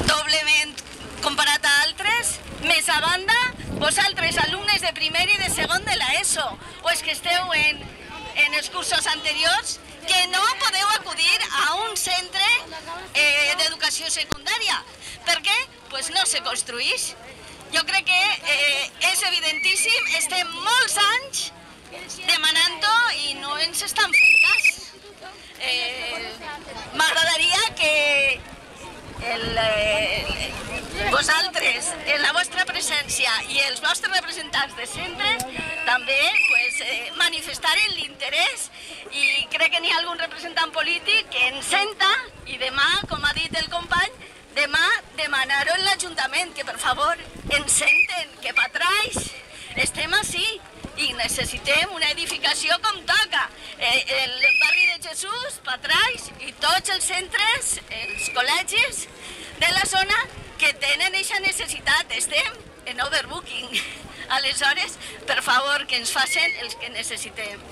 doblement comparat a altres. Més a banda, vosaltres, alumnes de primer i de segon de l'ESO, o és que esteu en els cursos anteriors, que no podeu acudir a un centre d'educació secundària. Per què? Doncs no se construeix. Jo crec que és evidentíssim, estem molts anys demanant-ho i no ens estan fent cas. M'agradaria que vosaltres, en la vostra presència i els vostres representants de centres també manifestaren l'interès, i crec que n'hi ha algun representant polític que ens senta i demà, com ha dit el company, demà demanar-ho en l'Ajuntament, que per favor ens senten, que per atrás estem així i necessitem una edificació com toca. El barri de Jesús, per atrás, i tots els centres, els col·legis de la zona que tenen aquesta necessitat. Estem en overbooking. Aleshores, per favor, que ens facin els que necessitem.